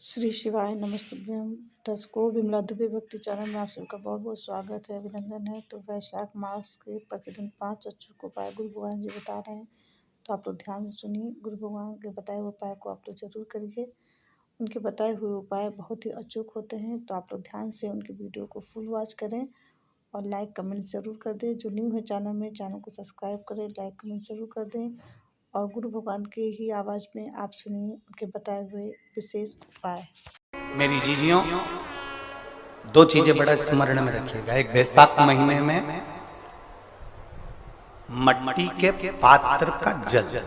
श्री शिवाय नमस्तुभ्यं। दर्शकों, विमला दुबे भक्ति चैनल में आप सबका बहुत बहुत स्वागत है, अभिनंदन है। तो वैशाख मास के प्रतिदिन 5 अचूक उपाय गुरु भगवान जी बता रहे हैं, तो आप लोग ध्यान से सुनिए। गुरु भगवान के बताए हुए उपाय को आप लोग जरूर करिए। उनके बताए हुए उपाय बहुत ही अचूक होते हैं, तो आप लोग ध्यान से उनकी वीडियो को फुल वॉच करें और लाइक कमेंट ज़रूर कर दें। जो न्यू है चैनल में, चैनल को सब्सक्राइब करें, लाइक कमेंट ज़रूर कर दें और गुरु भगवान के ही आवाज़ में आप सुनिए उनके बताए हुए विशेष उपाय। मेरी जीजियों, दो चीजें बड़ा स्मरण में रखिएगा। एक, बैसाख महीने में मट्टी के पात्र का जल।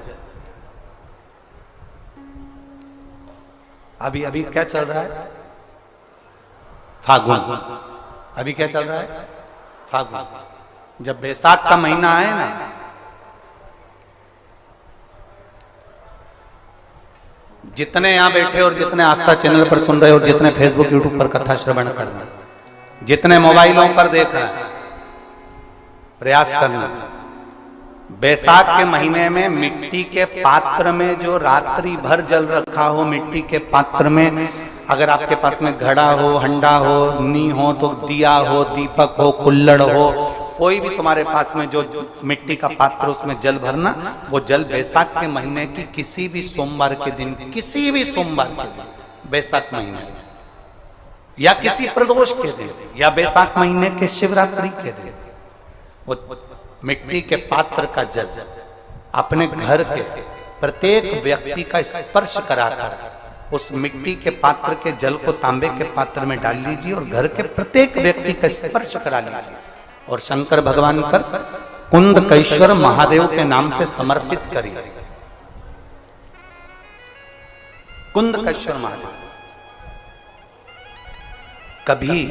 अभी अभी क्या चल रहा है? फागुन। अभी क्या चल रहा है? फागुन। जब बैसाख का महीना आए ना, जितने यहां बैठे और जितने आस्था चैनल पर सुन रहे हो, जितने फेसबुक यूट्यूब पर कथा श्रवण कर रहे हैं, जितने मोबाइलों पर देख रहे हैं, प्रयास करना। बैसाख के महीने में मिट्टी के पात्र में जो रात्रि भर जल रखा हो, मिट्टी के पात्र में, अगर आपके पास में घड़ा हो, हंडा हो, नी हो, तो दिया हो, दीपक हो, कुल्लड़ हो, कोई भी तुम्हारे पास में जो मिट्टी का पात्र, उसमें जल भरना। वो जल बैसाख के महीने की किसी भी सोमवार के दिन, किसी भी सोमवार के दिन, बैसाख महीने या किसी प्रदोष के दिन या बैसाख महीने के शिवरात्रि के दिन, वो मिट्टी के पात्र का जल अपने घर के प्रत्येक व्यक्ति का स्पर्श कराकर उस मिट्टी के पात्र के जल को तांबे के पात्र में डाल लीजिए और घर के प्रत्येक व्यक्ति का स्पर्श करा लीजिए और शंकर भगवान पर कुंदकेश्वर महादेव के नाम से समर्पित करिए। कुंदकेश्वर महादेव। कभी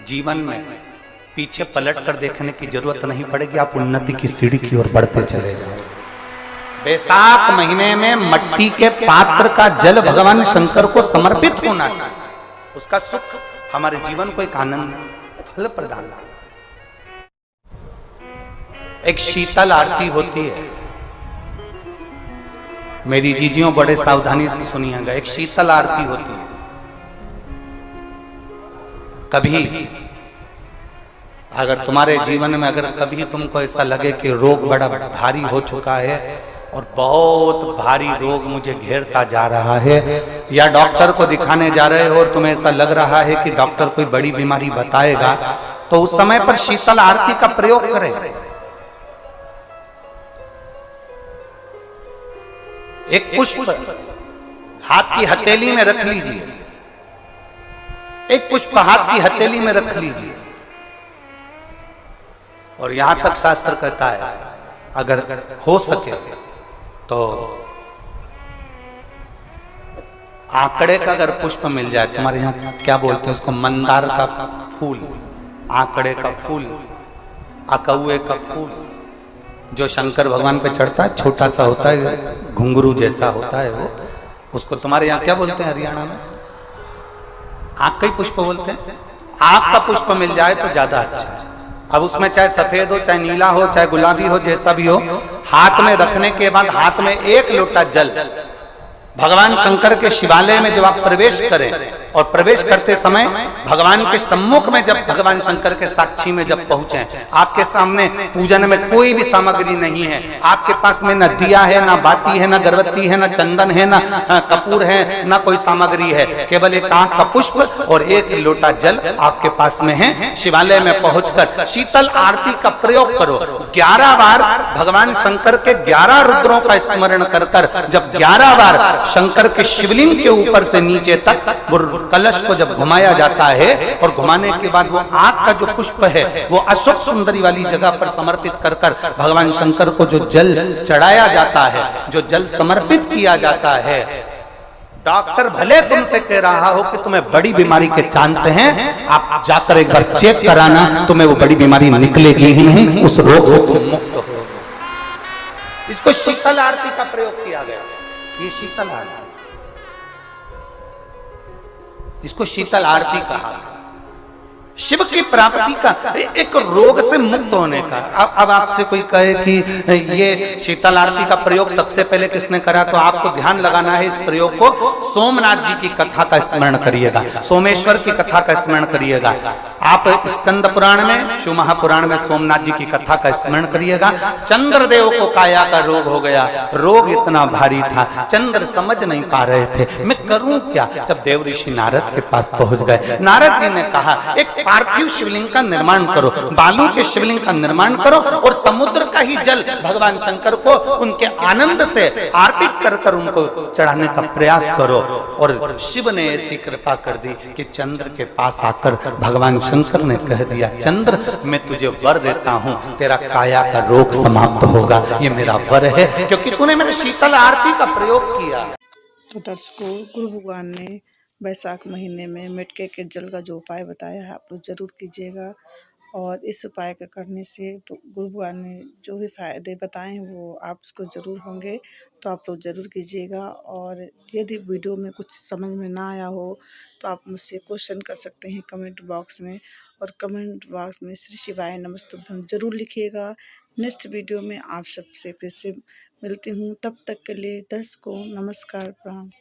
जीवन में पीछे पलट कर देखने की जरूरत नहीं पड़ेगी, आप उन्नति की सीढ़ी की ओर बढ़ते चले जाओगे। बैसाख महीने में मट्टी के पात्र का जल भगवान शंकर को समर्पित होना चाहिए। उसका सुख हमारे जीवन को एक आनंद फल प्रदान। एक शीतल आरती होती है, मेरी जीजियों बड़े सावधानी से सुनिएगा। एक शीतल आरती होती है। कभी अगर तुम्हारे जीवन में अगर कभी तुमको ऐसा लगे कि रोग बड़ा भारी हो चुका है और बहुत भारी रोग मुझे घेरता जा रहा है, या डॉक्टर को दिखाने जा रहे हो और तुम्हें ऐसा लग रहा है कि डॉक्टर कोई बड़ी बीमारी बताएगा, तो उस समय पर शीतल आरती का प्रयोग करें। एक पुष्प हाथ की हथेली में रख लीजिए, एक पुष्प हाथ की हथेली में रख लीजिए और यहां तक शास्त्र कहता है अगर हो सके तो आंकड़े का अगर पुष्प मिल जाए, तुम्हारे यहाँ क्या बोलते हैं उसको, मंदार का फूल, आंकड़े का फूल, अकौए का फूल, जो शंकर भगवान पे चढ़ता है, छोटा सा होता है, घुंघरू जैसा होता है वो, उसको तुम्हारे यहाँ क्या बोलते हैं हरियाणा में? आंख का ही पुष्प बोलते हैं। आंख का पुष्प मिल जाए तो ज्यादा अच्छा है। अब उसमें चाहे सफेद हो, चाहे नीला हो, चाहे गुलाबी हो, जैसा भी हो, हाथ में रखने के बाद हाथ में एक लोटा जल भगवान शंकर के शिवालय में जब आप प्रवेश करें और प्रवेश करते समय भगवान के सम्मुख में, जब भगवान शंकर के साक्षी में जब पहुंचे, आपके सामने पूजन में कोई भी सामग्री नहीं है, आपके पास में न दिया है, ना बाती है, ना गर्भवती है, ना चंदन है, ना कपूर है, ना कोई सामग्री है, केवल एक आंख का पुष्प और एक लोटा जल आपके पास में है। शिवालय में पहुंचकर शीतल आरती का प्रयोग करो। 11 बार भगवान शंकर के 11 रुद्रों का स्मरण कर कर जब 11 बार शंकर के शिवलिंग के ऊपर से नीचे तक वो कलश को जब घुमाया जाता है और घुमाने के बाद वो आग का जो पुष्प है वो अशोक सुंदरी वाली जगह पर समर्पित कर कर भगवान शंकर को जो जल चढ़ाया जाता है, जो जल समर्पित किया जाता है, डॉक्टर भले तुमसे कह रहा हो कि तुम्हें बड़ी बीमारी के चांस हैं, आप जाकर एक बार चेक कराना, तुम्हें वो बड़ी बीमारी निकलेगी ही नहीं, उस रोग से तुम मुक्त हो। इसको शीतल आरती का प्रयोग किया गया। ये शीतल आरती, इसको शीतल आरती कहा। शिव की प्राप्ति का, एक रोग से मुक्त होने का। अब आपसे कोई कहे कि ये शीतल आरती का प्रयोग सबसे पहले किसने करा, तो आपको ध्यान लगाना है इस प्रयोग को। सोमनाथ जी की कथा का स्मरण करिएगा, सोमेश्वर की कथा का स्मरण करिएगा। आप स्कंद पुराण में, शिव महापुराण में सोमनाथ जी की कथा का स्मरण करिएगा। चंद्रदेव को काया का रोग हो गया, रोग इतना भारी था, चंद्र समझ नहीं पा रहे थे मैं करूं क्या। जब देव ऋषि नारद के पास पहुंच गए, नारद जी ने कहा एक पार्थिव शिवलिंग का निर्माण करो, बालू के शिवलिंग का निर्माण करो और समुद्र का ही जल भगवान शंकर को उनके आनंद से आरती कर कर उनको चढ़ाने का प्रयास करो। और शिव ने ऐसी कृपा कर दी कि चंद्र के पास आकर भगवान शंकर ने कह दिया, चंद्र मैं तुझे वर देता हूं, तेरा काया का रोग समाप्त होगा, ये मेरा वर है क्योंकि तूने मेरे शीतल आरती का प्रयोग किया। तो दर्शकों, गुरु भगवान ने वैशाख महीने में मटके के जल का जो उपाय बताया है आप लोग जरूर कीजिएगा। और इस उपाय का करने से गुरु भगवान ने जो भी फायदे बताए हैं वो आप उसको जरूर होंगे, तो आप लोग जरूर कीजिएगा। और यदि वीडियो में कुछ समझ में ना आया हो तो आप मुझसे क्वेश्चन कर सकते हैं कमेंट बॉक्स में, और कमेंट बॉक्स में श्री शिवाय नमस्तुभ्यम जरूर लिखिएगा। नेक्स्ट वीडियो में आप सबसे फिर से मिलती हूँ, तब तक के लिए दर्शकों नमस्कार, प्रणाम।